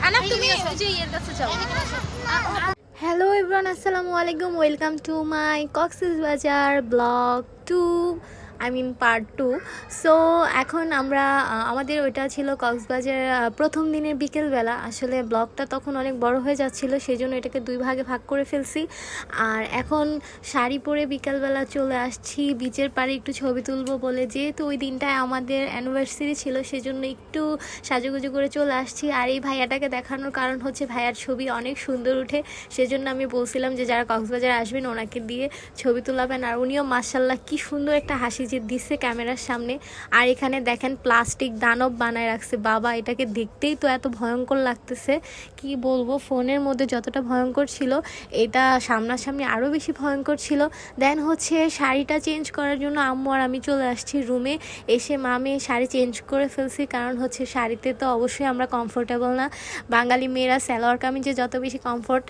আনা তুমি ওই যে ইয়ের কাছে যাও। হ্যালো এভরিওয়ান, আসসালামু আলাইকুম। Welcome to my Cox's Bazar blog 2, part 2। So এখন আমরা আমাদের ওইটা ছিল কক্সবাজার প্রথম দিনের বিকেলবেলা। আসলে ব্লগটা তখন অনেক বড় হয়ে যাচ্ছিল, সেই জন্য এটাকে 2 ভাগে ভাগ করে ফেলছি। আর এখন শাড়ি পরে বিকেলবেলা চলে আসছি বিচের পাড়ে একটু ছবি তুলবো বলে, যেহেতু ওই দিনটায় আমাদের অ্যানিভার্সারি ছিল, সেজন্য একটু সাজুগুজু করে চলে আসছি। আর এই ভাইয়াটাকে দেখানোর কারণ হচ্ছে ভাইয়ার ছবি অনেক সুন্দর উঠে, সেজন্য আমি বলছিলাম যে যারা কক্সবাজার আসবেন ওনাকে দিয়ে ছবি তোলাবেন। আর উনিও মাশাল্লাহ কি সুন্দর একটা হাসি যে দিচ্ছে ক্যামেরার সামনে। আর এখানে দেখেন প্লাস্টিক দানব বানায় রাখছে বাবা, এটাকে দেখতেই তো এত ভয়ঙ্কর লাগতেছে, কি বলবো। ফোনের মধ্যে যতটা ভয়ঙ্কর ছিল, এটা সামনাসামনি আরও বেশি ভয়ঙ্কর ছিল। দেন হচ্ছে শাড়িটা চেঞ্জ করার জন্য আম্মু আর আমি চলে আসছি রুমে। এসে মামে শাড়ি চেঞ্জ করে ফেলছি, কারণ হচ্ছে শাড়িতে তো অবশ্যই আমরা কমফোর্টেবল না। বাঙালি মেয়েরা সালোয়ার কামিজে যত বেশি কমফোর্ট,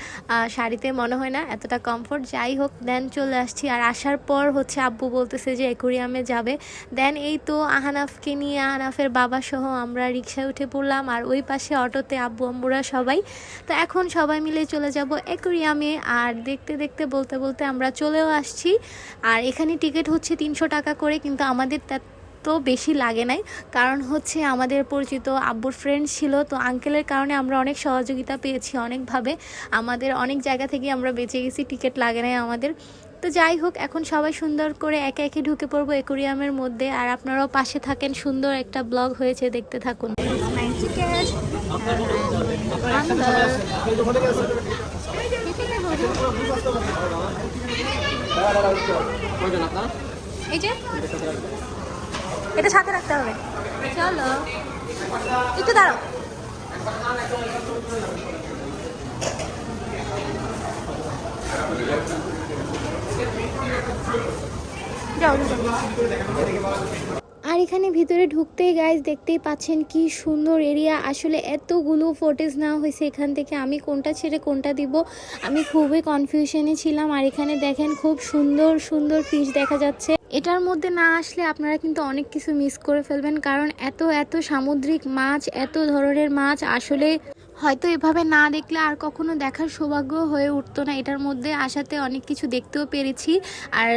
শাড়িতে মনে হয় না এতটা কমফোর্ট। যাই হোক, দেন চলে আসছি। আর আসার পর হচ্ছে আব্বু বলতেছে যে অ্যাকোয়ারিয়ামে যাবে। দেন এই তো আহনাফকে নিয়ে, আহনাফের বাবা সহ আমরা রিক্সায় উঠে পড়লাম, আর ওই পাশে অটোতে আব্বু আম্মুরা সবাই। তো এখন সবাই মিলে চলে যাব অ্যাকোয়ারিয়ামে। আর দেখতে দেখতে বলতে বলতে আমরা চলেও আসছি। আর এখানে টিকিট হচ্ছে 300 টাকা করে, কিন্তু আমাদের তো বেশি লাগে নাই, কারণ হচ্ছে আমাদের পরিচিত আব্বুর ফ্রেন্ড ছিল। তো আঙ্কেলের কারণে আমরা অনেক সহযোগিতা পেয়েছি অনেকভাবে, আমাদের অনেক জায়গা থেকে আমরা বেঁচে গেছি, টিকিট লাগে নাই আমাদের। তো যাই হোক, এখন সবাই সুন্দর করে একে একে ঢুকে পড়বো অ্যাকোয়ারিয়ামের মধ্যে। আর আপনারাও পাশে থাকেন, সুন্দর একটা ব্লগ হয়েছে, দেখতে থাকুন। এই যে এটা সাথে রাখতে হবে। চলো একটু দাঁড়াও। যাও আর এখানে ভিতরে ঢুকতেই গাইজ দেখতেই পাচ্ছেন কি সুন্দর এরিয়া। আসলে এতগুলো ফুটেজ নেওয়া হয়েছে এখান থেকে, আমি কোনটা ছেড়ে কোনটা দিব আমি খুবই কনফিউশনে ছিলাম। আর এখানে দেখেন খুব সুন্দর সুন্দর ফিশ দেখা যাচ্ছে। এটার মধ্যে না আসলে আপনারা কিন্তু অনেক কিছু মিস করে ফেলবেন, কারণ এত এত সামুদ্রিক মাছ, এত ধরনের মাছ আসলে হয়তো এভাবে না দেখলে আর কখনো দেখার সৌভাগ্য হয়ে উঠতো না। এটার মধ্যে আসাতে অনেক কিছু দেখতেও পেরেছি। আর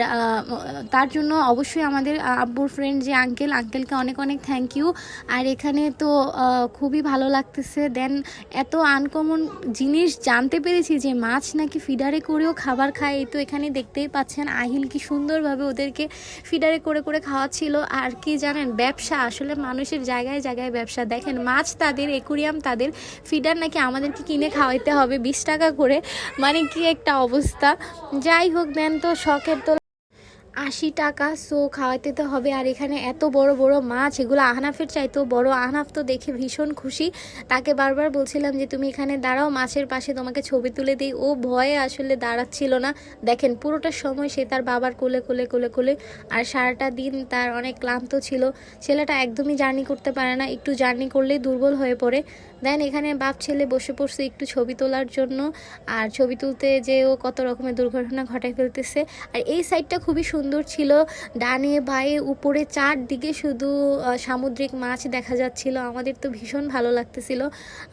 তার জন্য অবশ্যই আমাদের আব্বুর ফ্রেন্ড যে আঙ্কেলকে অনেক অনেক থ্যাংক ইউ। আর এখানে তো খুবই ভালো লাগতেছে। দেন এত আনকমন জিনিস জানতে পেরেছি যে মাছ নাকি ফিডারে করেও খাবার খায়। এই তো এখানে দেখতেই পাচ্ছেন আহিল কি সুন্দরভাবে ওদেরকে ফিডারে করে করে খাওয়াচ্ছিল। আর কি জানেন, ব্যবসা আসলে মানুষের জায়গায় জায়গায় ব্যবসা। দেখেন মাছ তাদের, অ্যাকোয়ারিয়াম তাদের, ফিডার নাকি আমাদেরকে কিনে খাওয়াইতে হবে 20 টাকা করে, মানে কি একটা অবস্থা। যাই হোক, দেন তো শখের তো 80 টাকা, সো খাওয়াইতে তো হবে। আর এখানে এত বড় বড় মাছ, এগুলো আহনাফের চাইতেও বড়। আহনাফ তো দেখে ভীষণ খুশি, তাকে বারবার বলছিলাম যে তুমি এখানে দাঁড়াও, মাছের পাশে তোমাকে ছবি তুলে দিই। ও ভয়ে আসলে দাঁড়াচ্ছিল না। দেখেন পুরোটা সময় সে তার বাবার কোলে কোলে কোলে কোলে। আর সারাটা দিন তার অনেক ক্লান্ত ছিল। ছেলেটা একদমই জার্নি করতে পারে না, একটু জার্নি করলেই দুর্বল হয়ে পড়ে। দেন এখানে বাপ ছেলে বসে পড়ছে একটু ছবি তোলার জন্য। আর ছবি তুলতে যে ও কত রকমের দুর্ঘটনা ঘটায় ফেলতেছে। আর এই সাইডটা খুবই সুন্দর ছিল, ডানে বায়ে উপরে চারদিকে শুধু সামুদ্রিক মাছ দেখা যাচ্ছিল। আমাদের তো ভীষণ ভালো লাগতেছিল।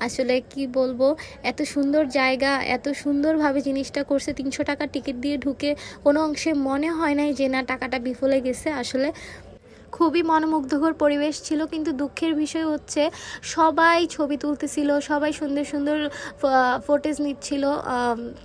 আসলে কি বলবো, এত সুন্দর জায়গা, এত সুন্দরভাবে জিনিসটা করছে। 300 টাকা টিকিট দিয়ে ঢুকে কোনো অংশে মনে হয় নাই যে না টাকাটা বিফলে গেছে। আসলে খুবই মনোমুগ্ধকর পরিবেশ ছিল। কিন্তু দুঃখের বিষয় হচ্ছে সবাই ছবি তুলতেছিল, সবাই সুন্দর সুন্দর ফুটেজ নিচ্ছিল,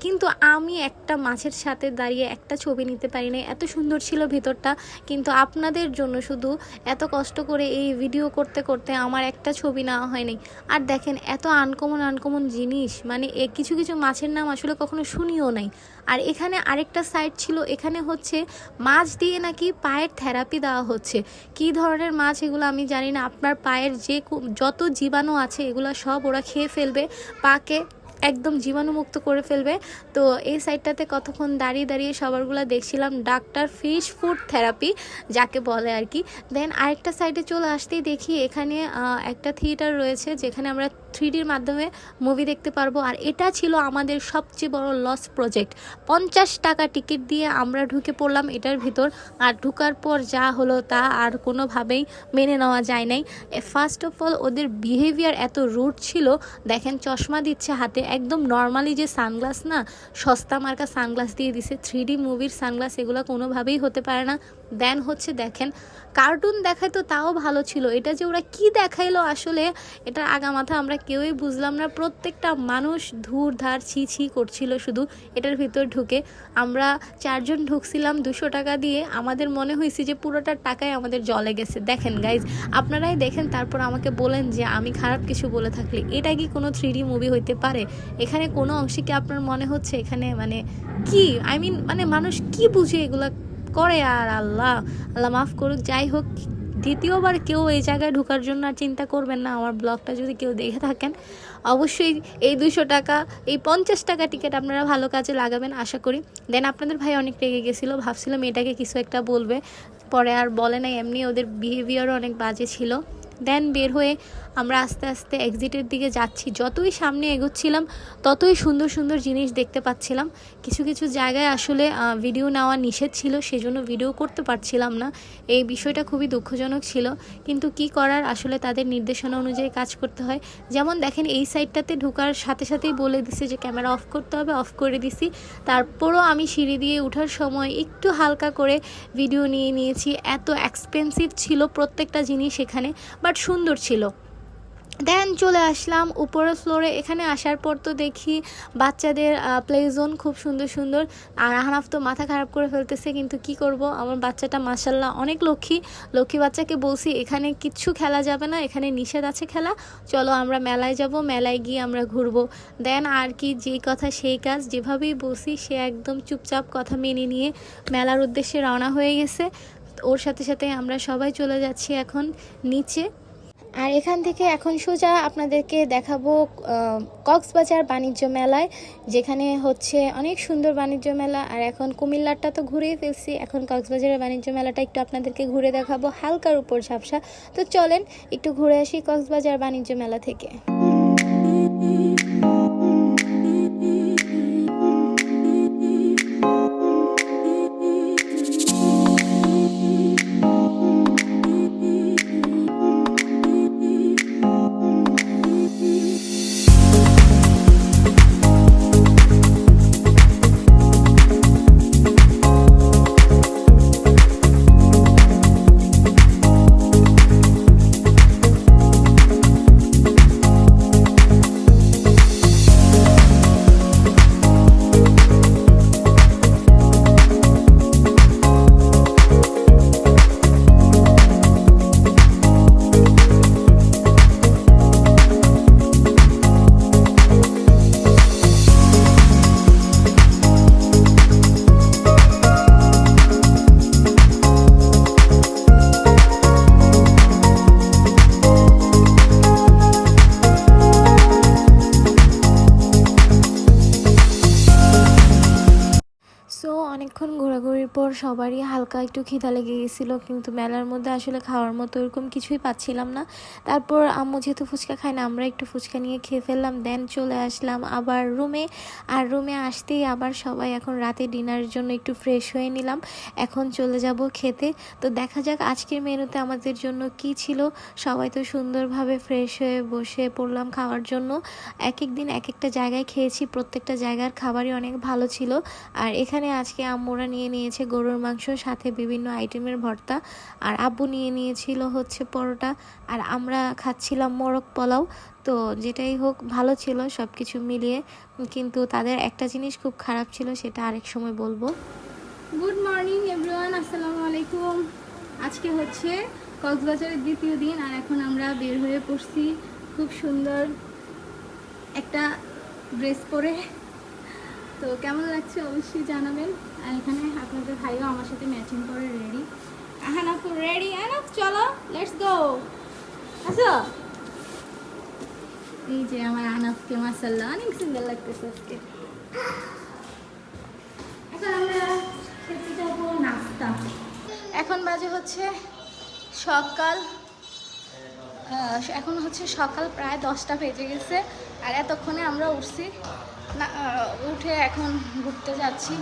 কিন্তু আমি একটা মাছের সাথে দাঁড়িয়ে একটা ছবি নিতে পারি না। এত সুন্দর ছিল ভিতরটা, কিন্তু আপনাদের জন্য শুধু এত কষ্ট করে এই ভিডিও করতে করতে আমার একটা ছবি নেওয়া হয়নি। আর দেখেন এত আনকমন জিনিস, মানে কিছু কিছু মাছের নাম আসলে কখনো শুনিও নাই। আর এখানে আরেকটা সাইড ছিল, এখানে হচ্ছে মাছ দিয়ে নাকি পায়ের থেরাপি দেওয়া হচ্ছে। কি ধরনের মাছ এগুলো আমি জানি না। আপনার পায়ের যে যত জীবাণু আছে এগুলো সব ওরা খেয়ে ফেলবে, পাকে একদম জীবাণুমুক্ত করে ফেলবে। তো এই সাইডটাতে কতক্ষণ দাঁড়িয়ে দাঁড়িয়ে সবারগুলো দেখছিলাম, ডাক্তার ফিশ ফুড থেরাপি যাকে বলে আর কি। দেন আরেকটা সাইডে চলে আসতেই দেখি এখানে একটা থিয়েটার রয়েছে যেখানে আমরা 3Dর মাধ্যমে মুভি দেখতে পারবো। আর এটা ছিল আমাদের সবচেয়ে বড় লস প্রজেক্ট। 50 টাকা টিকিট দিয়ে আমরা ঢুকে পড়লাম এটার ভিতর, আর ঢুকার পর যা হলো তা আর কোনোভাবেই মেনে নেওয়া যায় নাই। ফার্স্ট অফ অল ওদের বিহেভিয়ার এত রুড ছিল। দেখেন চশমা দিচ্ছে হাতে, একদম নর্মালি যে সানগ্লাস না, সস্তা মার্কা সানগ্লাস দিয়ে দিছে। 3D মুভির সানগ্লাস এগুলো কোনোভাবেই হতে পারে না। দেন হচ্ছে দেখেন কার্টুন দেখায় তো তাও ভালো ছিল, এটা যে ওরা কি দেখাইলো আসলে এটার আগামাথা আমরা কেউই বুঝলাম না। প্রত্যেকটা মানুষ ধুর ধার ছি ছি করছিল শুধু এটার ভিতর ঢুকে। আমরা 4 জন ঢুকছিলাম 200 টাকা দিয়ে, আমাদের মনে হয়েছে যে পুরোটা টাকাই আমাদের জলে গেছে। দেখেন গাইজ, আপনারাই দেখেন, তারপর আমাকে বলেন যে আমি খারাপ কিছু বলে থাকলে। এটা কি কোনো 3D মুভি হইতে পারে? এখানে কোনো অংশে কি আপনার মনে হচ্ছে এখানে মানে কি মানে মানুষ কি বুঝে এগুলা করে? আর আল্লাহ আল্লাহ মাফ করুক। যাই হোক, দ্বিতীয়বার কেউ এই জায়গায় ঢোকার জন্য আর চিন্তা করবেন না। আমার ব্লগটা যদি কেউ দেখে থাকেন অবশ্যই এই 200 টাকা, এই 50 টাকা টিকিট আপনারা ভালো কাজে লাগাবেন আশা করি। দেন আপনাদের ভাই অনেক রেগে গেছিলো, ভাবছিলাম এটাকে কিছু একটা বলবে, পরে আর বলে নাই। এমনি ওদের বিহেভিয়ারও অনেক বাজে ছিল। দেন বের হয়ে আমরা আস্তে আস্তে এক্সিটের দিকে যাচ্ছি। যতই সামনে এগোচ্ছিলাম ততই সুন্দর সুন্দর জিনিস দেখতে পাচ্ছিলাম। কিছু কিছু জায়গায় আসলে ভিডিও নেওয়া নিষেধ ছিল, সেজন্য ভিডিও করতে পারছিলাম না। এই বিষয়টা খুবই দুঃখজনক ছিল, কিন্তু কি করার, আসলে তাদের নির্দেশনা অনুযায়ী কাজ করতে হয়। যেমন দেখেন এই সাইডটাতে ঢোকার সাথে সাথেই বলে দিছে যে ক্যামেরা অফ করতে হবে, অফ করে দিছি। তারপরও আমি সিঁড়ি দিয়ে ওঠার সময় একটু হালকা করে ভিডিও নিয়ে নিয়েছি। এত এক্সপেন্সিভ ছিল প্রত্যেকটা জিনিস এখানে, বাট সুন্দর ছিল। দেন চলে আসলাম উপরের ফ্লোরে। এখানে আসার পর তো দেখি বাচ্চাদের প্লে জোন খুব সুন্দর সুন্দর। আর আহনাফ তো মাথা খারাপ করে ফেলতেছে, কিন্তু কি করব, আমার বাচ্চাটা মাশাল্লাহ অনেক লক্ষ্মী বাচ্চাকে বলছি এখানে কিচ্ছু খেলা যাবে না, এখানে নিষেধ আছে খেলা, চলো আমরা মেলায় যাব, মেলায় গিয়ে আমরা ঘুরবো। দেন আর কি, যেই কথা সেই কাজ, যেভাবেই বলছি সে একদম চুপচাপ কথা মেনে নিয়ে মেলার উদ্দেশ্যে রওনা হয়ে গেছে। ওর সাথে সাথে আমরা সবাই চলে যাচ্ছি এখন নিচে। আর এখান থেকে এখন সোজা আপনাদেরকে দেখাবো কক্সবাজার বাণিজ্য মেলায়, যেখানে হচ্ছে অনেক সুন্দর বাণিজ্য মেলা। আর এখন কুমিল্লারটা তো ঘুরেই ফেলছি, এখন কক্সবাজারের বাণিজ্য মেলাটা একটু আপনাদেরকে ঘুরে দেখাবো, হালকার উপর ঝাপসা। তো চলেন একটু ঘুরে আসি কক্সবাজার বাণিজ্য মেলা থেকে। অনেকক্ষণ ঘোরাঘুরির পর সবারই হালকা একটু খিদা লেগে গেছিলো, কিন্তু মেলার মধ্যে আসলে খাওয়ার মতো এরকম কিছুই পাচ্ছিলাম না। তারপর আম্মু যেহেতু ফুচকা খায় না, আমরা একটু ফুচকা নিয়ে খেয়ে ফেললাম। দেন চলে আসলাম আবার রুমে। আর রুমে আসতেই আবার সবাই এখন রাতে ডিনারের জন্য একটু ফ্রেশ হয়ে নিলাম, এখন চলে যাব খেতে। তো দেখা যাক আজকের মেনুতে আমাদের জন্য কি ছিল। সবাই তো সুন্দরভাবে ফ্রেশ হয়ে বসে পড়লাম খাওয়ার জন্য। এক এক দিন এক একটা জায়গায় খেয়েছি, প্রত্যেকটা জায়গার খাবারই অনেক ভালো ছিল। আর এখানে আজকে আম্মুরা নিয়ে নিয়েছে গরুর মাংস, সাথে বিভিন্ন আইটেমের ভর্তা। আর আব্বু নিয়ে নিয়েছিল হচ্ছে পরোটা, আর আমরা খাচ্ছিলাম মোরগ পোলাও। তো যেটাই হোক ভালো ছিল সব কিছু মিলিয়ে, কিন্তু তাদের একটা জিনিস খুব খারাপ ছিল, সেটা আরেক সময় বলবো। গুড মর্নিং এভরিওয়ান, আসসালামু আলাইকুম। আজকে হচ্ছে কক্সবাজারের দ্বিতীয় দিন, আর এখন আমরা বের হয়ে পড়ছি খুব সুন্দর একটা ড্রেস পরে। তো কেমন লাগছে অবশ্যই জানাবেন। আর এখানে আপনাদের ভাইও আমার সাথে ম্যাচিং করে রেডি। আহনাফ রেডি? আহনাফ চলো লেটস গো। আচ্ছা এই যে আমার আনাফকে মাসাল্লাহ অনেক সুন্দর লাগতেছে আজকে। এখন আমরা খেতে যাবো নাস্তা। এখন বাজে হচ্ছে সকাল এখন হচ্ছে সকাল প্রায় 10টা বেজে গেছে। আর এতক্ষণে আমরা উঠছি না, উঠে এখন ঘুরতে যাচ্ছি।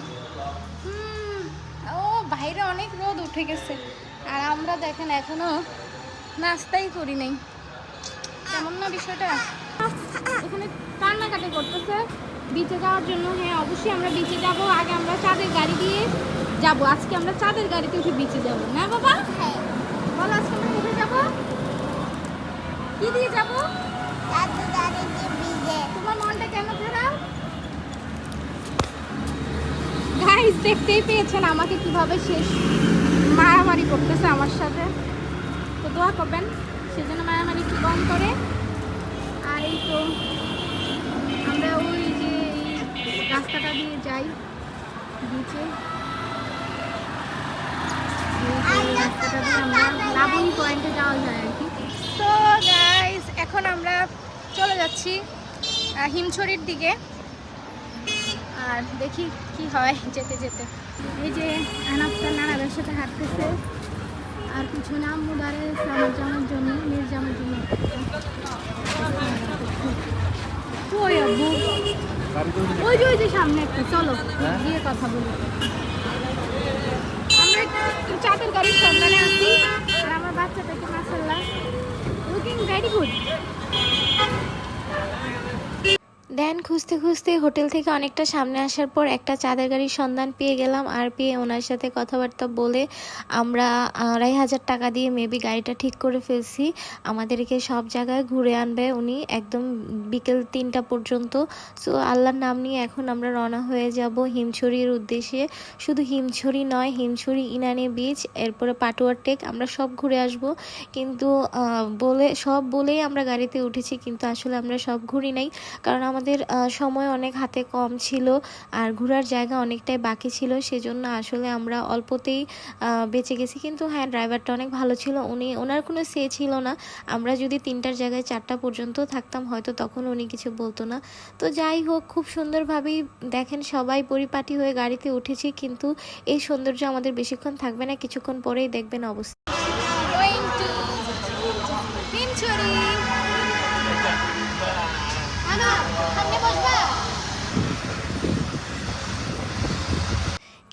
ও বাইরে অনেক রোদ উঠে গেছে আর আমরা দেখেন এখনো নাস্তাই করি নাই। কেমন না বিষয়টা? এখানে কান্নাকাটি করতেছে বিচে যাওয়ার জন্য। হ্যাঁ অবশ্যই আমরা বিচে যাব। আগে আমরা চাঁদের গাড়ি দিয়ে যাব। আজকে আমরা চাঁদের গাড়িতে উঠে বিচে যাব না বাবা? হ্যাঁ বলো আজকে আমরা কোথায় যাব? কি দিয়ে যাব? চাঁদের গাড়ি দিয়ে বিচে। তোমার মনটা কেন খারাপ? গাইস দেখতেই পেয়েছেন আমাকে কিভাবে শেষ মারামারি করতেছে আমার সাথে। তো দোয়া করবেন সেজন্য মারামারি একটু কম করে। আর এই তো আমরা ওই যে রাস্তাটা দিয়ে যাই বিচে। রাস্তাটা দিয়ে আমরা লাবণী পয়েন্টে যাওয়া যায় আর কি। তো গাইস এখন আমরা চলে যাচ্ছি হিমছড়ির দিকে। আর দেখি কি হয় যেতে যেতে। এই যে আনাফটা নানাদের সাথে হাঁটতেছে আর পিছনে আম্মু দাঁড়িয়েছে আমার জামার জন্য, মেয়ের জামার জন্য। ওই আব্বু ওই যে সামনে একটা, চলো গিয়ে কথা বলি। আমরা একটু চাঁদের গাড়ির সন্ধানে আছি আর আমার বাচ্চাটাকে মাশাআল্লাহ লুকিং ভেরি গুড। দেন খুঁজতে খুঁজতে হোটেল থেকে অনেকটা সামনে আসার পর একটা চাঁদের গাড়ির সন্ধান পেয়ে গেলাম। আর পেয়ে ওনার সাথে কথাবার্তা বলে আমরা 2,500 টাকা দিয়ে মেবি গাড়িটা ঠিক করে ফেলছি। আমাদেরকে সব জায়গায় ঘুরে আনবে উনি একদম বিকেল 3টা পর্যন্ত। সো আল্লাহর নাম নিয়ে এখন আমরা রওনা হয়ে যাব হিমছড়ির উদ্দেশ্যে। শুধু হিমছড়ি নয়, হিমছড়ি, ইনানি বিচ, এরপরে পাটুয়ার টেক আমরা সব ঘুরে আসব। কিন্তু বলেই আমরা গাড়িতে উঠেছি, কিন্তু আসলে আমরা সব ঘুরি নাই, কারণ আমাদের সময় অনেক হাতে কম ছিল আর ঘোরার জায়গা অনেকটাই বাকি ছিল। সেজন্য আসলে আমরা অল্পতেই বেঁচে গেছি। কিন্তু হ্যাঁ ড্রাইভারটা অনেক ভালো ছিল, ওনার কোনো সে ছিল না। আমরা যদি 3টার জায়গায় 4টা পর্যন্ত থাকতাম হয়তো তখন উনি কিছু বলতো না। তো যাই হোক, খুব সুন্দরভাবেই দেখেন সবাই পরিপাটি হয়ে গাড়িতে উঠেছি। কিন্তু এই সৌন্দর্য আমাদের বেশিক্ষণ থাকবে না, কিছুক্ষণ পরেই দেখবেন অবস্থা।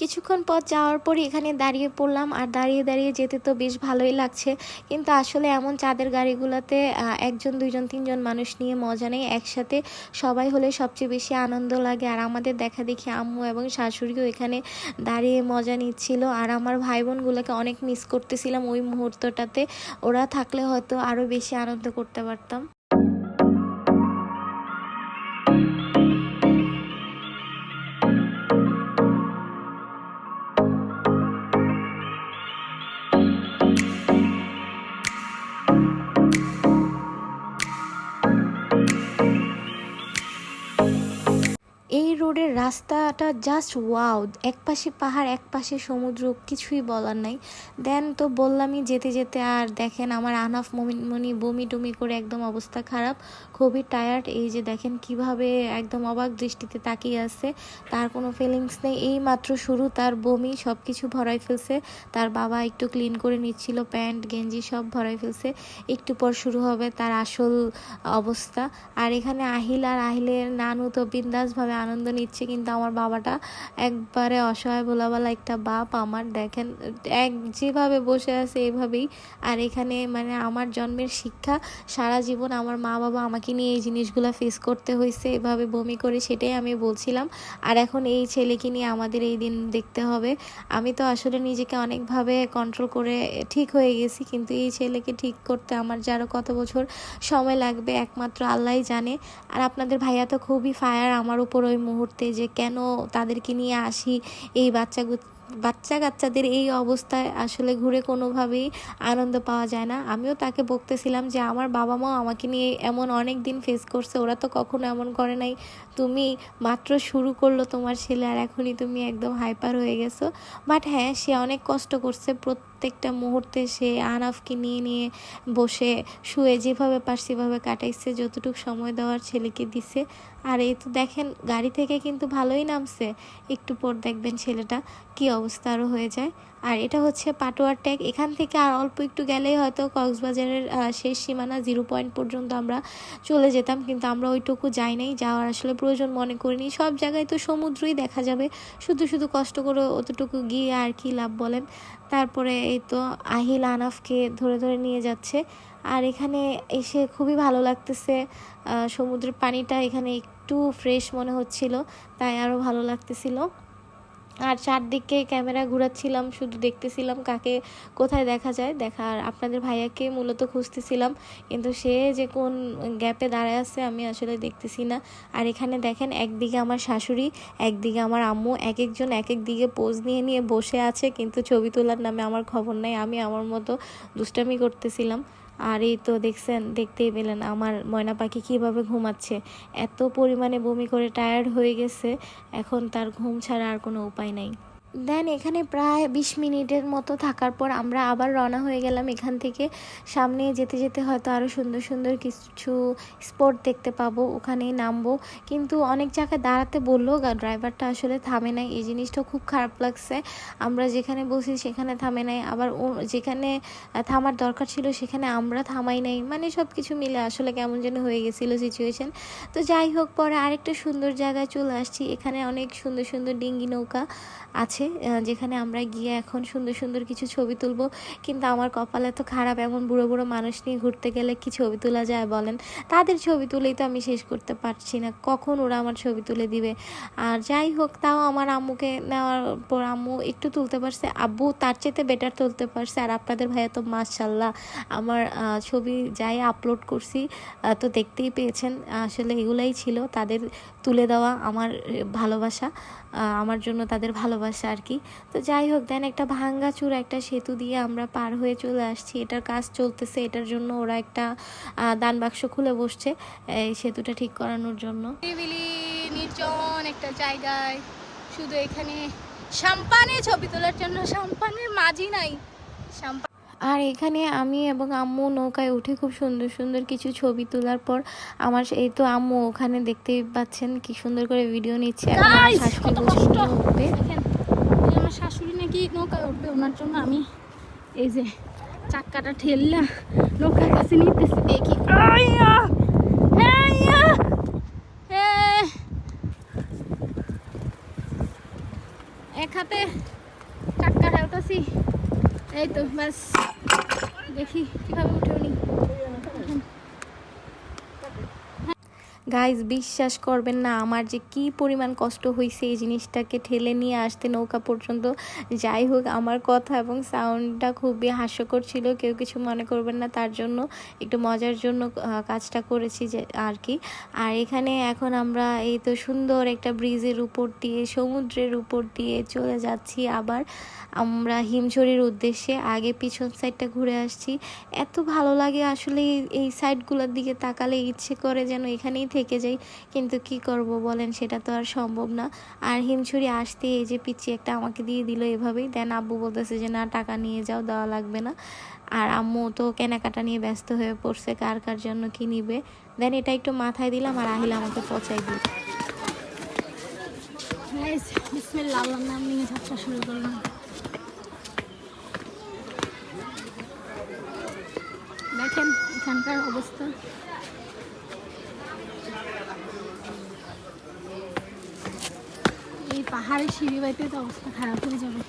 কিছুক্ষণ পথ যাওয়ার পরে এখানে দাঁড়িয়ে পড়লাম। আর দাঁড়িয়ে দাঁড়িয়ে যেতে তো বেশ ভালোই লাগছে, কিন্তু আসলে এমন চাঁদের গাড়িগুলোতে 1জন 2জন 3জন মানুষ নিয়ে মজা নেই, একসাথে সবাই হলে সবচেয়ে বেশি আনন্দ লাগে। আর আমাদের দেখা দেখি আম্মু এবং শাশুড়িও এখানে দাঁড়িয়ে মজা নিচ্ছিল। আর আমার ভাই বোনগুলোকে অনেক মিস করতেছিলাম ওই মুহূর্তটাতে। ওরা থাকলে হয়তো আরও বেশি আনন্দ করতে পারতাম। এই রোডের রাস্তাটা জাস্ট ওয়াও, এক পাশে পাহাড় এক পাশে সমুদ্র, কিছুই বলার নাই। দেন তো বললামই যেতে যেতে, আর দেখেন আমার আনাফ মনি বমি টমি করে একদম অবস্থা খারাপ, খুবই টায়ার্ড। এই যে দেখেন কিভাবে একদম অবাক দৃষ্টিতে তাকিয়ে আছে, তার কোনো ফিলিংস নেই। এই মাত্র শুরু, তার বমি সব কিছু ভরাই ফেলছে। তার বাবা একটু ক্লিন করে নিচ্ছিল, প্যান্ট গেঞ্জি সব ভরাই ফেলছে। একটু পর শুরু হবে তার আসল অবস্থা। আর এখানে আহিল আর আহিলের নানু তো বিন্দাসভাবে আনন্দ নিচ্ছে, কিন্তু আমার বাবাটা একবারে অসহায় বলাবালা একটা বাপ আমার। দেখেন যেভাবে বসে আছে এভাবেই। আর এখানে মানে আমার জন্মের শিক্ষা, সারা জীবন আমার মা বাবা আমাকে নিয়ে এই জিনিসগুলো ফেস করতে হয়েছে, এভাবে বমি করে, সেটাই আমি বলছিলাম। আর এখন এই ছেলেকে নিয়ে আমাদের এই দিন দেখতে হবে। আমি তো আসলে নিজেকে অনেকভাবে কন্ট্রোল করে ঠিক হয়ে গেছি, কিন্তু এই ছেলেকে ঠিক করতে আমার যে আরও কত বছর সময় লাগবে একমাত্র আল্লাহই জানে। আর আপনাদের ভাইয়া তো খুবই ফায়ার আমার উপর ওই মুহূর্তে, যে কেন তাদেরকে নিয়ে আসি, এই বাচ্চা কাচ্চাদের এই অবস্থায় আসলে ঘুরে কোনোভাবেই আনন্দ পাওয়া যায় না। আমিও তাকে বকতেছিলাম যে আমার বাবা মাও আমাকে নিয়ে এমন অনেক দিন ফেস করছে, ওরা তো কখনো এমন করে নাই, তুমি মাত্র শুরু করলো তোমার ছেলে আর এখনই তুমি একদম হাইপার হয়ে গেছো। বাট হ্যাঁ, সে অনেক কষ্ট করছে, প্রত্যেকটা মুহূর্তে সে আনাফকে নিয়ে নিয়ে বসে শুয়ে যেভাবে পারছে সেভাবে কাটাইছে, যতটুকু সময় দেওয়ার ছেলেকে দিছে। আর এই তো দেখেন গাড়ি থেকে কিন্তু ভালোই নামছে, একটু পর দেখবেন ছেলেটা কি অবস্থা আরও হয়ে যায়। আর এটা হচ্ছে পাটোয়ার ট্যাগ, এখান থেকে আর অল্প একটু গেলেই হয়তো কক্সবাজারের শেষ সীমানা 0 পয়েন্ট পর্যন্ত আমরা চলে যেতাম, কিন্তু আমরা ওইটুকু যাই নাই, যাওয়ার আসলে প্রয়োজন মনে করিনি। সব জায়গায় তো সমুদ্রই দেখা যাবে, শুধু শুধু কষ্ট করে অতটুকু গিয়ে আর কি লাভ বলেন। তারপরে এই তো আহিল আনাফকে ধরে ধরে নিয়ে যাচ্ছে। আর এখানে এসে খুবই ভালো লাগতেছে, সমুদ্রের পানিটা এখানে একটু ফ্রেশ মনে হচ্ছিল, তাই আরও ভালো লাগতেছিল। আর চারদিকে ক্যামেরা ঘোরাচ্ছিলাম, শুধু দেখতেছিলাম কাকে কোথায় দেখা যায়, দেখার আপনাদের ভাইয়াকে মূলত খুঁজতেছিলাম, কিন্তু সে যে কোন গ্যাপে দাঁড়ায় আছে আমি আসলে দেখতেছি না। আর এখানে দেখেন একদিকে আমার শাশুড়ি, একদিকে আমার আম্মু, এক একজন এক এক দিকে পোজ নিয়ে নিয়ে বসে আছে, কিন্তু ছবি তোলার নামে আমার খবর নাই, আমি আমার মতো দুষ্টামি করতেছিলাম। আর এই তো দেখছেন, দেখতেই পেলেন আমার ময়না পাখি কীভাবে ঘুমাচ্ছে, এত পরিমাণে বমি করে টায়ার্ড হয়ে গেছে, এখন তার ঘুম ছাড়া আর কোনো উপায় নাই। দেন এখানে প্রায় 20 মিনিটের মতো থাকার পর আমরা আবার রওনা হয়ে গেলাম এখান থেকে। সামনে যেতে যেতে হয়তো আরও সুন্দর সুন্দর কিছু স্পট দেখতে পাবো, ওখানেই নামবো। কিন্তু অনেক জায়গায় দাঁড়াতে বললো, ড্রাইভারটা আসলে থামে নাই, এই জিনিসটা খুব খারাপ লাগছে। আমরা যেখানে বসি সেখানে থামে নাই, আবার যেখানে থামার দরকার ছিল সেখানে আমরা থামাই নাই, মানে সব কিছু মিলে আসলে কেমন যেন হয়ে গেছিলো সিচুয়েশন। তো যাই হোক, পরে আরেকটা সুন্দর জায়গায় চলে আসছি, এখানে অনেক সুন্দর সুন্দর ডিঙ্গি নৌকা আছে, যেখানে আমরা গিয়ে এখন সুন্দর সুন্দর কিছু ছবি তুলবো। কিন্তু আমার কপালে তো খারাপ, এমন বুড়ো বুড়ো মানুষ নিয়ে ঘুরতে গেলে কি ছবি তোলা যায় বলেন? তাদের ছবি তুলেই তো আমি শেষ করতে পারছি না, কখন ওরা আমার ছবি তুলে দিবে। আর যাই হোক, তাও আমার আম্মুকে নেওয়ার পর আম্মু একটু তুলতে পারছে, আব্বু তার চেয়ে বেটার তুলতে পারছে। আর আপনাদের ভাইয়া তো মাশাল্লাহ, আমার ছবি যাই আপলোড করছি তো দেখতেই পেয়েছেন, আসলে এগুলাই ছিল তাদের তুলে দেওয়া আমার ভালোবাসা, আমার জন্য তাদের ভালোবাসা আর কি। তো যাই হোক, দেন একটা ভাঙ্গাচুর একটা সেতু দিয়ে আমরা পার হয়ে চলে আসছি, এটার কাজ চলতেছে, এটার জন্য ওরা একটা দান বাক্স খুলে বসছে এই সেতুটা ঠিক করানোর জন্য। নির্জন একটা জায়গায়, শুধু এখানে সাম্পানে ছবি তোলার জন্য, সাম্পানের মাঝি নাই। আর এখানে আমি এবং আম্মু নৌকায় উঠে খুব সুন্দর সুন্দর কিছু ছবি তোলার পর আমার এই তো আম্মু ওখানে দেখতেই পাচ্ছেন কি সুন্দর করে ভিডিও নিচ্ছে। আমার শাশুড়ি নাকি নৌকায় উঠবে, ওনার জন্য আমি এই যে চাক্কাটা ঠেললা নৌকার কাছে নিতেছি, দেখি এক হাতে চাক্কা ঠেলতেছি, এই তো ব্যাস, দেখি কিভাবে উঠে উনি। গাইজ বিশ্বাস করবেন না আমার যে কি পরিমাণ কষ্ট হয়েছে এই জিনিসটাকে ঠেলে নিয়ে আসতে নৌকা পর্যন্ত। যাই হোক, আমার কথা এবং সাউন্ডটা খুবই হাস্যকর ছিল, কেউ কিছু মনে করবেন না, তার জন্য একটু মজার জন্য কাজটা করেছি যে আর কি। আর এখানে এখন আমরা এই তো সুন্দর একটা ব্রিজের উপর দিয়ে, সমুদ্রের উপর দিয়ে চলে যাচ্ছি আবার আমরা হিমছড়ির উদ্দেশ্যে। আগে পিছন সাইডটা ঘুরে আসছি, এত ভালো লাগে আসলে এই সাইডগুলোর দিকে তাকালে ইচ্ছে করে যেন এখানেই থেকে যাই, কিন্তু কি করব বলেন, সেটা তো আর সম্ভব না। আর হিমছড়ি আসতে এই যে পিচ্ছি একটা আমাকে দিয়ে দিল এভাবেই, দেন আব্বু বলতেছে যে না টাকা নিয়ে যাও, দেওয়া লাগবে না। আর আম্মু তো কেনাকাটা নিয়ে ব্যস্ত হয়ে পড়ছে, কার কার জন্য কি নিবে। দেন এটা একটু মাথায় দিলাম আর আহিল আমাকে পচাই দিল। বিসমিল্লাহ, আল্লাহর নাম নিয়ে যাত্রা শুরু করলাম। দেখেন এখানকার অবস্থা, এই পাহাড়ের সিঁড়ি বাইতে তো অবস্থা খারাপ হয়ে যাবে।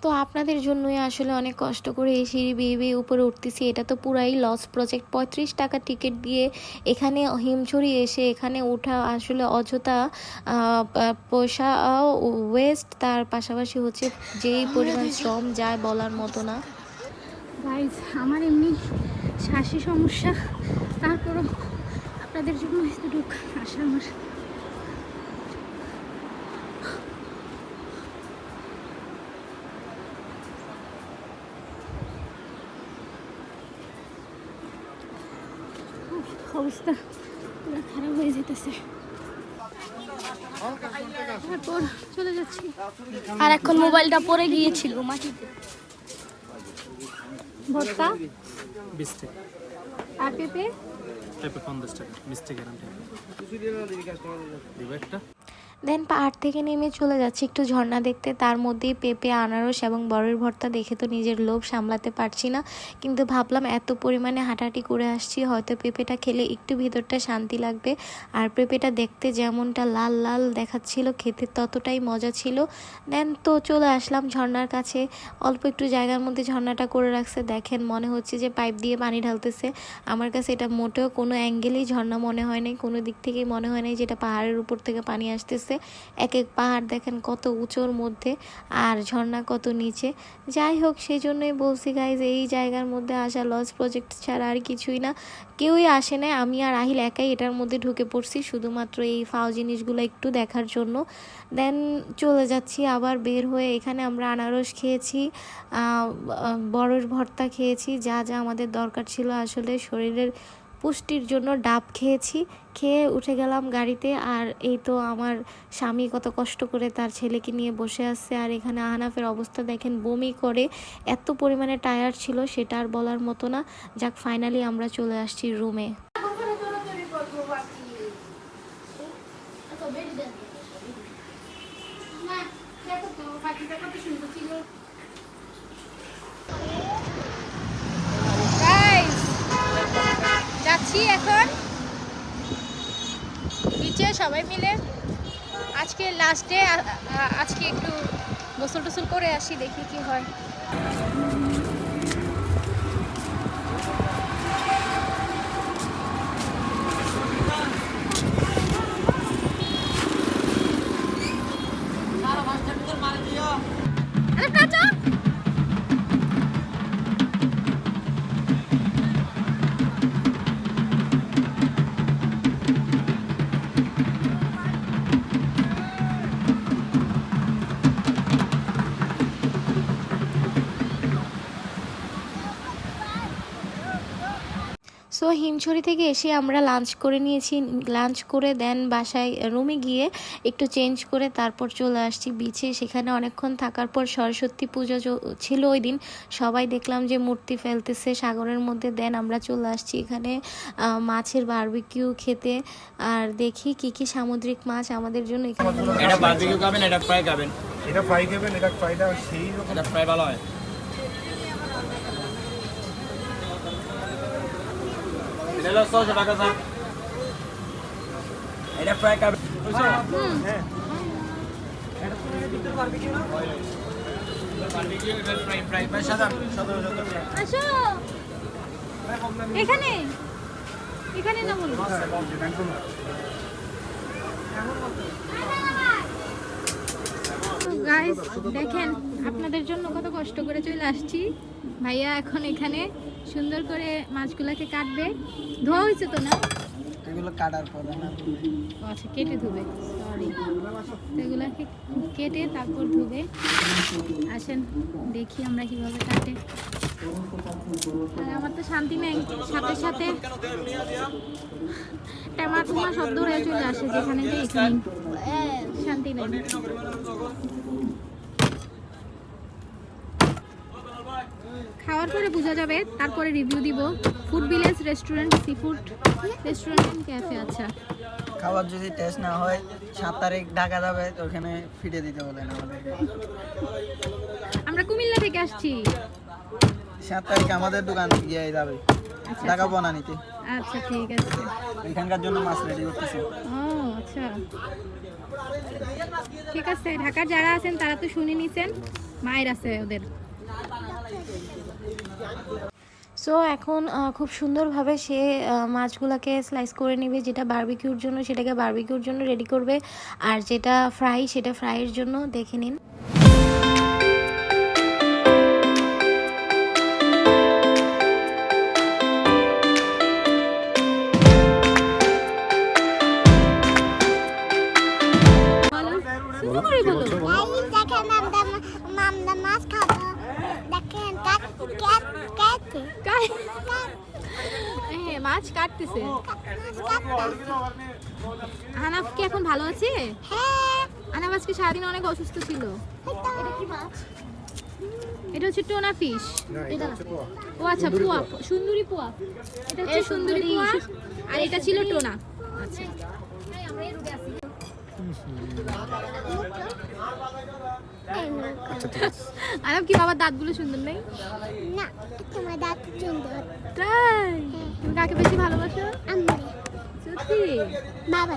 তো আপনাদের জন্যই আসলে অনেক কষ্ট করে এই সিঁড়ি বেয়ে বেয়ে উপরে উঠতেছি, এটা তো পুরাই লস প্রজেক্ট। 35 টাকা টিকিট দিয়ে এখানে হিমছড়ি এসে এখানে ওঠা আসলে অযথা পয়সা ওয়েস্ট, তার পাশাপাশি হচ্ছে যেই পরিমাণ শ্রম যায় বলার মতো না। গাইজ আমার এমনি শ্বাসী সমস্যা, তারপরও আপনাদের জন্য এতটুকু আসা আমার। অবস্থা পুরো খারাপ হয়ে যেতেছে, তারপর চলে যাচ্ছি। আর এখন মোবাইলটা পড়ে গিয়েছিল মাটিতে, ভর্তা 20 টাকা, আর পেঁপে পেঁপে 50 টাকা, 20 টাকা গ্রাম দিব একটা। দেন পাহাড় থেকে নেমে চলে যাচ্ছি একটু ঝর্ণা দেখতে। তার মধ্যেই পেঁপে, আনারস এবং বরের ভর্তা দেখে তো নিজের লোভ সামলাতে পারছি না, কিন্তু ভাবলাম এত পরিমাণে হাঁটাহাঁটি করে আসছি, হয়তো পেঁপেটা খেলে একটু ভিতরটা শান্তি লাগবে। আর পেঁপেটা দেখতে যেমনটা লাল লাল দেখাচ্ছিল, খেতে ততটাই মজা ছিল। দেন তো চলে আসলাম ঝর্ণার কাছে। অল্প একটু জায়গার মধ্যে ঝর্ণাটা করে রাখছে, দেখেন মনে হচ্ছে যে পাইপ দিয়ে পানি ঢালতেছে। আমার কাছে এটা মোটেও কোনো অ্যাঙ্গেলেই ঝর্ণা মনে হয় নাই, কোনো দিক থেকেই মনে হয় নাই যেটা পাহাড়ের উপর থেকে পানি আসতেছে। এক এক পাহাড় দেখেন কত উঁচুর মধ্যে, আর ঝর্ণা কত নিচে। যাই হোক, সেই জন্যই বলছি গাইজ, এই জায়গার মধ্যে আসা লস প্রজেক্ট ছাড়া আর কিছুই না। কেউই আসে না, আমি আর আহিল একাই এটার মধ্যে ঢুকে পড়ছি শুধুমাত্র এই ফাও জিনিসগুলো একটু দেখার জন্য। দেন চলে যাচ্ছি আবার বের হয়ে। এখানে আমরা আনারস খেয়েছি, বড়ের ভর্তা খেয়েছি, যা যা আমাদের দরকার ছিল আসলে শরীরের পুষ্টির জন্য। ডাব খেয়েছি, খেয়ে উঠে গেলাম গাড়িতে। আর এই তো আমার স্বামী কত কষ্ট করে তার ছেলেকে নিয়ে বসে আছে। আর এখানে আহনাফের অবস্থা দেখেন, বমি করে, এত পরিমাণে টায়ার্ড ছিল সেটা আর বলার মতো না। যাক, ফাইনালি আমরা চলে আসছি রুমে। যাচ্ছি এখন বিচে সবাই মিলে। আজকে লাস্ট ডে, আজকে একটু গোসল টোসল করে আসি, দেখি কি হয়। সো হিমছড়ি থেকে এসে আমরা লাঞ্চ করে নিয়েছি। লাঞ্চ করে দেন বাসায় রুমে গিয়ে একটু চেঞ্জ করে তারপর চলে আসছি বিচে। সেখানে অনেকক্ষণ থাকার পর সরস্বতী পুজো ছিল ওই দিন, সবাই দেখলাম যে মূর্তি ফেলতেছে সাগরের মধ্যে। দেন আমরা চলে আসছি এখানে মাছের বারবিকিউ খেতে। আর দেখি কি কি সামুদ্রিক মাছ আমাদের জন্য এখানে। এটা বারবিকিউ খাবেন, এটা ফ্রাই খাবেন? এটা ফ্রাই খাবেন, এটা ফ্রাইটা সেই রকম। এটা ফ্রাই ভালো হয়। এটা হলো 600 টাকা স্যার। এটা ফ্রাই খাবেন? হ্যাঁ। বারবিকিউ এটা ফ্রাই ভাই সাদা 17 টাকা। আসো এখানে, এখানে না বলো। গাইস দেখেন, আপনাদের জন্য কত কষ্ট করে চলে আসছি। ভাইয়া এখন এখানে সুন্দর করে মাছগুলোকে কাটবে। ধোয়া হয়েছে তো না? এগুলো কাটার পরে না, ও আচ্ছা, কেটে ধুবে, সরি। এগুলাকে কেটে তারপর ধুবে। আসেন দেখি আমরা কিভাবে কাটে। আর আমার তো শান্তি নেই, সাথে সাথে ট্যামাটুমা শব্দ হয়ে চলে আসে যেখানে যাই, এখানে শান্তি নেই। খাওয়ার পরে বোঝা যাবে, তারপরে রিভিউ দিব। Food village restaurant, seafood restaurant and cafe. আচ্ছা, খাবার যদি টেস্ট না হয় 7 তারিখ ঢাকা যাবে, তো ওখানে ফিরে দিতে বলেন আমাদেরকে। আমরা কুমিল্লা থেকে আসছি। 7 তারিখ আমাদের দোকান গিয়ে যাবে আচ্ছা, ঢাকা বনানীতে। আচ্ছা ঠিক আছে। এখানকার জন্য মাছ রেডি করতেছি। ও আচ্ছা, ঠিক আছে। ঢাকার যারা আছেন তারা তো শুনে নিছেন, মায়ের আছে ওদের। সো এখন খুব সুন্দরভাবে সে মাছগুলোকে স্লাইস করে নেবে। যেটা বারবিকিউর জন্য সেটাকে বারবিকিউর জন্য রেডি করবে, আর যেটা ফ্রাই সেটা ফ্রাইয়ের জন্য। দেখে নিন। সুন্দর করে বলো। দেখেন আমরা মাছ খাবো, দেখেন হ্যাঁ, মাছ কাটতেছে। আনাফ কি এখন ভালো আছে? হ্যাঁ, আনাফ আজকে সারাদিন অনেক অসুস্থ ছিল। এটা কি মাছ? এটা হচ্ছে টোনা ফিশ। না এটা হচ্ছে পোয়া। ও আচ্ছা, পোয়া, সুন্দরী পোয়া। এটা হচ্ছে সুন্দরী পোয়া, আর এটা ছিল টোনা। আচ্ছা, আচ্ছা ঠিক আছে। আরাম কি বাবার দাঁতগুলো সুন্দর নেই? না, তোমার দাঁত সুন্দর। তাই? তুমি কাকে বেশি ভালোবাসো? আমি সত্যি? বাবা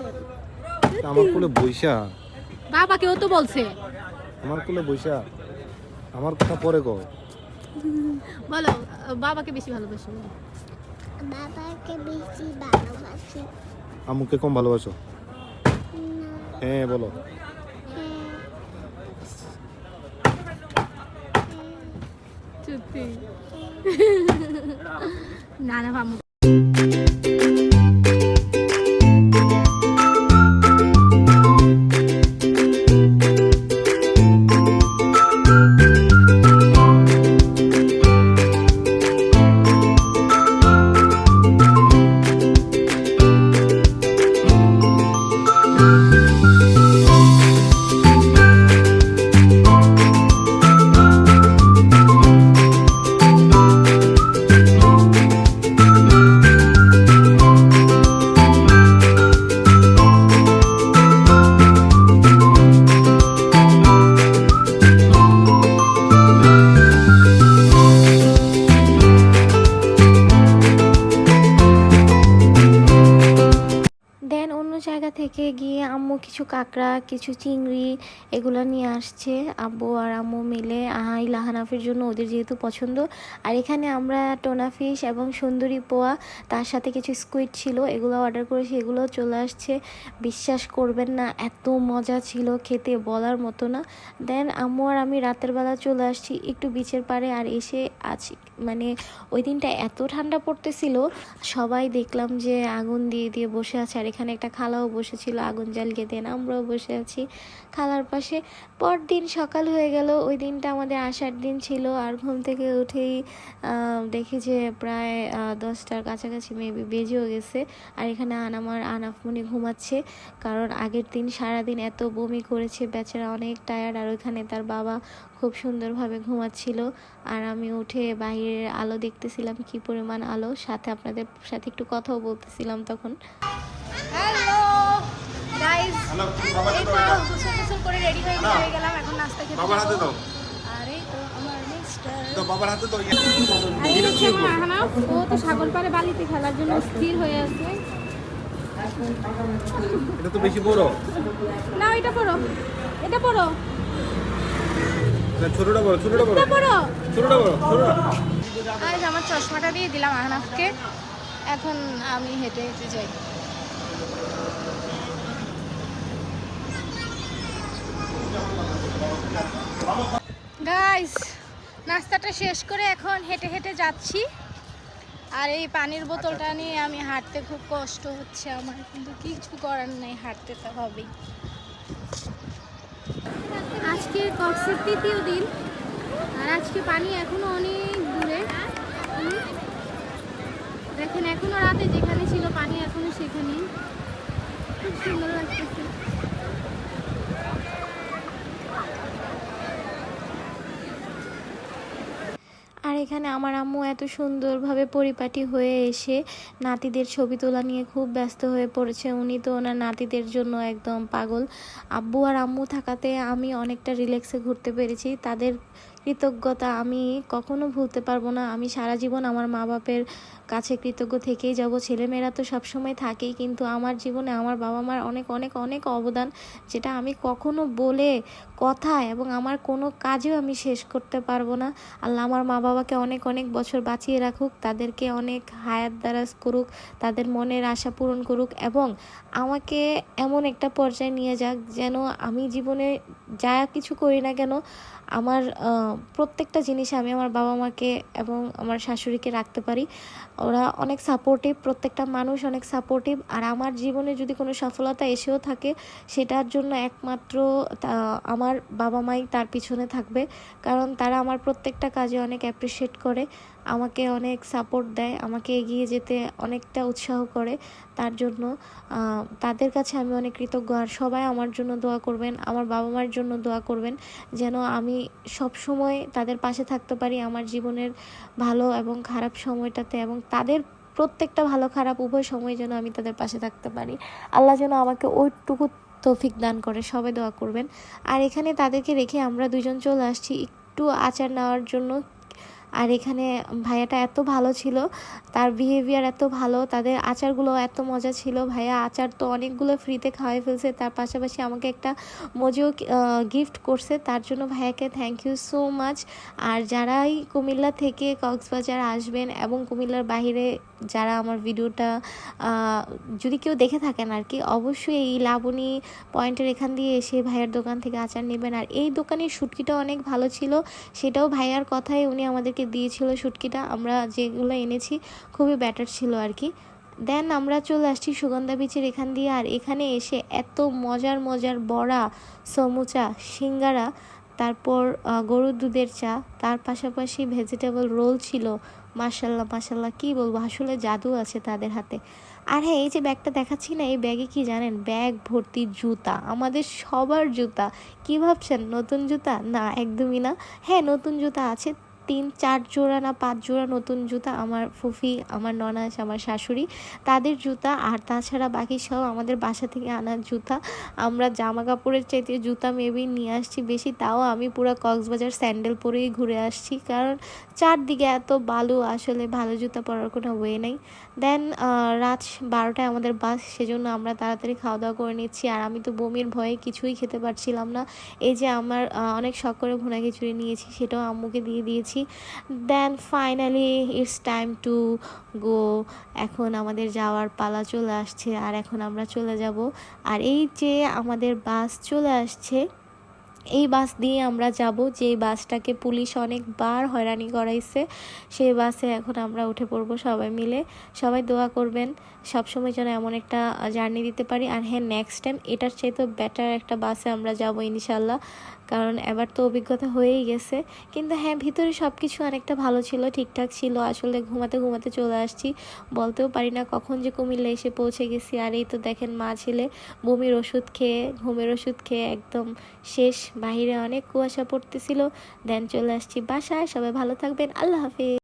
আমার কোলে বইসা, বাবাকেও তো বলছে। আমার কোলে বইসা, আমার কথা পরে কও। বলো, বাবাকে বেশি ভালোবাসো? বাবাকে বেশি ভালোবাসি। আম্মুকে কম ভালোবাসো? না, হ্যাঁ বলো। হ্যাঁ, সত্যি? না না ভাবো। দেন অন্য জায়গা থেকে গিয়ে আম্মু কিছু কাঁকড়া, কিছু চিংড়ি এগুলো নিয়ে আসছে। আব্বু আর আম্মু মিলে আহিল হানাফের জন্য, ওদের যেহেতু পছন্দ। আর এখানে আমরা টোনা ফিশ এবং সুন্দরী পোয়া, তার সাথে কিছু স্কুইড ছিল, এগুলো অর্ডার করেছি, এগুলো চলে আসছে। বিশ্বাস করবেন না, এত মজা ছিল খেতে, বলার মতো না। দেন আম্মু আর আমি রাতের বেলা চলে আসছি একটু বিচের পাড়ে। আর এসে আছি, মানে ওই দিনটা এত ঠান্ডা পড়তেছিল, সবাই দেখলাম যে আগুন দিয়ে দিয়ে বসে আছে। আর এখানে একটা খালাও বসেছিল আগুন জ্বালিয়ে, দেন আমরাও বসে আছি খালার পাশে। পরদিন সকাল হয়ে গেল, ওই দিনটা আমাদের আসার দিন ছিল। আর ঘুম থেকে উঠেই দেখি যে প্রায় 10টার কাছাকাছি মেবি বেজেও গেছে। আর এখানে আমার আনাফমনি ঘুমাচ্ছে, কারণ আগের দিন সারাদিন এত বমি করেছে, বেচারা অনেক টায়ার্ড। আর ওইখানে তার বাবা খুব সুন্দরভাবে ঘুমাচ্ছিল। আর আমি উঠে বাইরের আলো দেখতেছিলাম, কি পরিমাণ আলো, সাথে আপনাদের সাথে একটু কথাও বলতেছিলাম তখন। হ্যালো গাইস, এই তো গোসল করে রেডি হয়ে গেলাম, এখন নাস্তা খেতে বাবার হাতে দাও। আরে তো আমার মিস্টার, তো বাবার হাতে দাও। আর এই হচ্ছে আমার আহনাফ, ও তো সাগর পাড়ে বালিতে খেলার জন্য স্থির হয়ে আছে। এটা তো বেশি বড়। না, এটা পড়ো, এটা পড়ো, ছোটটা বড়, ছোটটা বড়, এটা পড়ো। ছোটটা বড়, ছোটটা। আজ আমার চশমাটা দিয়ে দিলাম আহনাফকে, এখন আমি হেঁটে হেঁটে যাই। গাইস, নাস্তাটা শেষ করে এখন হেঁটে হেঁটে যাচ্ছি। আর এই পানির বোতলটা নিয়ে আমি হাঁটতে খুব কষ্ট হচ্ছে আমার, কিন্তু কিছু করার নেই, হাঁটতে তো হবেই। আজকে কক্সের 3য় দিন, আর আজকে পানি এখনো অনেক দূরে। দেখেন এখনো রাতে যেখানে ছিল পানি এখনো সেখানেই, খুব সুন্দর লাগতেছে। আর এখানে আমার আম্মু এত সুন্দরভাবে পরিপাটি হয়ে এসে নাতিদের ছবি তোলা নিয়ে খুব ব্যস্ত হয়ে পড়েছে। উনি তো ওনার নাতিদের জন্য একদম পাগল। আব্বু আর আম্মু থাকাতে আমি অনেকটা রিল্যাক্সে ঘুরতে পেরেছি। তাদের কৃতজ্ঞতা আমি কখনো ভুলতে পারবো না। আমি সারা জীবন আমার মা বাপের কাছে কৃতজ্ঞ থেকেই যাব। ছেলেমেয়েরা তো সবসময় থাকেই, কিন্তু আমার জীবনে আমার বাবা মার অনেক অনেক অনেক অবদান, যেটা আমি কখনো বলে কথায় এবং আমার কোনো কাজেও আমি শেষ করতে পারবো না। আল্লাহ আমার মা বাবাকে অনেক অনেক বছর বাঁচিয়ে রাখুক, তাদেরকে অনেক হায়াত দারাজ করুক, তাদের মনের আশা পূরণ করুক, এবং আমাকে এমন একটা পর্যায়ে নিয়ে যাক যেন আমি জীবনে যা কিছু করি না কেন আমার প্রত্যেকটা জিনিসে আমি আমার বাবা মাকে এবং আমার শাশুড়িকে রাখতে পারি। ওরা অনেক সাপোর্টিভ, প্রত্যেকটা মানুষ অনেক সাপোর্টিভ। আর আমার জীবনে যদি কোনো সফলতা এসেও থাকে, সেটার জন্য একমাত্র আমার বাবা মাই তার পিছনে থাকবে, কারণ তারা আমার প্রত্যেকটা কাজে অনেক অ্যাপ্রিসিয়েট করে। আমাকে অনেক সাপোর্ট দেয়, আমাকে এগিয়ে যেতে অনেকটা উৎসাহ করে। তার জন্য তাদের কাছে আমি অনেক কৃতজ্ঞ। আর সবাই আমার জন্য দোয়া করবেন, আমার বাবা মার জন্য দোয়া করবেন, যেন আমি সব সময় তাদের পাশে থাকতে পারি আমার জীবনের ভালো এবং খারাপ সময়টাতে, এবং তাদের প্রত্যেকটা ভালো খারাপ উভয় সময় যেন আমি তাদের পাশে থাকতে পারি। আল্লাহ যেন আমাকে ওইটুকু তৌফিক দান করে, সবাই দোয়া করবেন। আর এখানে তাদেরকে রেখে আমরা দুজন চলে আসছি একটু আচার নেওয়ার জন্য। আর এখানে ভাইয়াটা এত ভালো ছিল, তার বিহেভিয়ার এত ভালো, তাদের আচারগুলো এত মজা ছিল। ভাইয়া আচার তো অনেকগুলো ফ্রিতে খাওয়াই ফেলছে, তার পাশাপাশি আমাকে একটা মজেও গিফট করছে। তার জন্য ভাইয়াকে থ্যাংক ইউ সো মাচ। আর যারাই কুমিল্লা থেকে কক্সবাজার আসবেন এবং কুমিল্লার বাইরে যারা আমার ভিডিওটা যদি কেউ দেখে থাকেন আর কি, অবশ্যই এই লাবণী পয়েন্টের এখান দিয়ে এসে ভাইয়ার দোকান থেকে আচার নেবেন। আর এই দোকানের শুটকিটা অনেক ভালো ছিল, সেটাও ভাইয়ার কথায় উনি আমাদেরকে দিয়েছিল শুটকিটা। আমরা যেগুলো এনেছি খুবই ব্যাটার ছিল আর কি। দেন আমরা চলে আসছি সুগন্ধা বিচের এখান দিয়ে। আর এখানে এসে এত মজার মজার বড়া, সমুচা, সিঙ্গারা, তারপর গরুর দুধের চা, তার পাশাপাশি ভেজিটেবল রোল ছিল। মাশাল্লাহ মাশাল্লাহ, কী বলবো, আসলে জাদু আছে তাদের হাতে। আর হ্যাঁ, এই যে ব্যাগটা দেখাচ্ছি না, এই ব্যাগে কি জানেন, ব্যাগ ভর্তি জুতা, আমাদের সবার জুতা। কি ভাবছেন নতুন জুতা? না, একদমই না। হ্যাঁ, নতুন জুতা আছে 3-4 জোড়া না 5 জোড়া নতুন জুতা, আমার ফুফি, আমার ননাস, আমার শাশুড়ি তাদের জুতা। আর তাছাড়া বাকি সব আমাদের বাসা থেকে আনার জুতা। আমরা জামা কাপড়ের চাইতে জুতা মেবি নিয়ে আসছি বেশি, তাও আমি পুরো কক্সবাজার স্যান্ডেল পরেই ঘুরে আসছি, কারণ চারদিকে এত বালু, আসলে ভালো জুতা পরার কোনো ওয়ে নেই। দেন রাত 12টায় আমাদের বাস, সেজন্য আমরা তাড়াতাড়ি খাওয়া দাওয়া করে নিচ্ছি। আর আমি তো বমির ভয়ে কিছুই খেতে পারছিলাম না। এই যে আমার অনেক শখ করে ভুনা খিচুড়ি নিয়েছি, সেটাও আম্মুকে দিয়ে দিয়েছি। Then finally it's time to go. এখন আমাদের যাওয়ার পালা চলে আসছে, আর এখন আমরা চলে যাব। আর এই যে আমাদের বাস চলে আসছে, এই বাস দিয়ে আমরা যাব, যে বাসটাকে পুলিশ অনেকবার হয়রানি করাইছে, সেই বাসে এখন আমরা উঠে পড়বো সবাই মিলে। সবাই দোয়া করবেন সবসময় যেন এমন একটা জার্নি দিতে পারি। আর হ্যাঁ, নেক্সট টাইম এটার চেয়ে তো বেটার একটা বাসে আমরা যাব ইনশাল্লাহ, কারণ এবার তো অভিজ্ঞতা হয়েই গেছে। কিন্তু হ্যাঁ, ভিতরে সব কিছু অনেকটা ভালো ছিল, ঠিকঠাক ছিল। আসলে ঘুমাতে ঘুমাতে চলে আসছি, বলতেও পারি না কখন যে কুমিল্লা এসে পৌঁছে গেছি। আর এই তো দেখেন মা ছেলে বমির ওষুধ খেয়ে, ঘুমের ওষুধ খেয়ে একদম শেষ। বাহিরে অনেক কুয়াশা পড়তেছিল। দেন চলে আসছি বাসায়। সবাই ভালো থাকবেন, আল্লাহ হাফিজ।